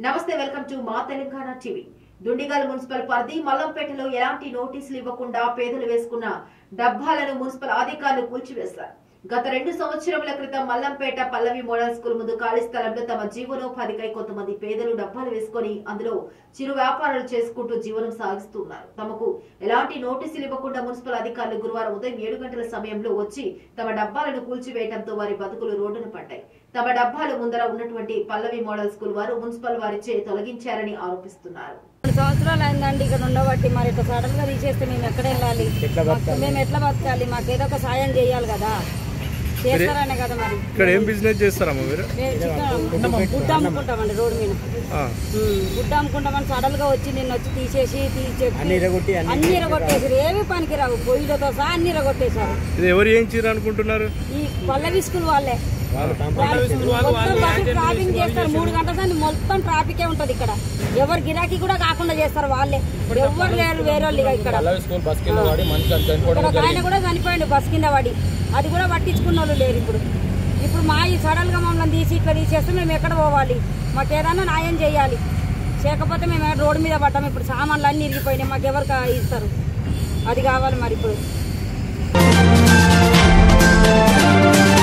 నమస్తే, welcome to మా Telangana TV. Dundigal municipal పరిధి మల్లంపేటలో ఎలాంటి నోటీసులు ఇవ్వకుండా పేదలు వేసుకున్న డబ్బాలను మున్సిపల్ అధికారులు కూల్చివేశారు. గత 2 సంవత్సరముల క్రితం మల్లంపేట పల్లవి మోడల్ స్కూల్ ముందు ఖాళీ స్థలంలో తమ జీవనోపాధికై కొంతమంది పేదలు డబ్బాలు వేసుకుని అందులో చిరు వ్యాపారాలు చేసుకుంటూ జీవనం సాగిస్తున్నారు. తమకు ఎలాంటి నోటీసులు ఇవ్వకుండా మున్సిపల్ అధికారులు గురువారం ఉదయం 7 గంటల సమయంలో వచ్చి తమ డబ్బాలను కూల్చివేయడంతో వారి బతుకులు రోడ్డున పడ్డాయి. తమ డబ్బాలు ముందర ఉన్నటువంటి పల్లవి మోడల్ స్కూల్ వారు మున్సిపల్ వారిచే తొలగించారని ఆరోపిస్తున్నారు. 2 సంవత్సరాలు అయిందండి ఇక్కడ ఉండబట్టి. మరి ఇట్లా సడన్ గా తీసేస్తే మేము ఎక్కడ వెళ్ళాలి? మేము ఎట్లా బతకాలి? మాకు ఏదో ఒక సాయం చేయాలి కదా, చేస్తారనే కదా. మరి ఇక్కడ ఏం బిజినెస్ చేస్తారమ్మా మీరు? గుడ్డ అమ్ముకుంటామండి, రోడ్డు మీద గుడ్డ అమ్ముకుంటామని సడన్ గా వచ్చి నిన్న వచ్చి తీసేసి అన్ని ఇరగొట్టేసారు. ఏమి పనికి రావు, పొయ్యిలతో సహా అన్ని ఇరగొట్టేశారు. ఇది ఎవరు ఏం చేయరు అనుకుంటున్నారు? ఈ పల్లవి స్కూల్ వాళ్ళే ట్రాఫిక్ చేస్తారు. 3 గంటల దాన్ని మొత్తం ట్రాఫికే ఉంటది ఇక్కడ. ఎవరు గిరాకీ కూడా కాకుండా చేస్తారు వాళ్ళే. ఎవరు లేరు వేరే ఇక్కడ. ఆయన కూడా చనిపోయిండు బస్ కింద పడి, అది కూడా పట్టించుకున్న వాళ్ళు లేరు. ఇప్పుడు మా ఈ సడన్ గా మమ్మల్ని తీసి ఇట్లా తీసేస్తే మేము ఎక్కడ పోవాలి? మాకు ఏదన్నా న్యాయం చేయాలి. చేయకపోతే మేము రోడ్డు మీద పడ్డాము. ఇప్పుడు సామాన్లు అన్ని ఇరిగిపోయినాయి. మాకు ఎవరు ఇస్తారు? అది కావాలి మరి ఇప్పుడు.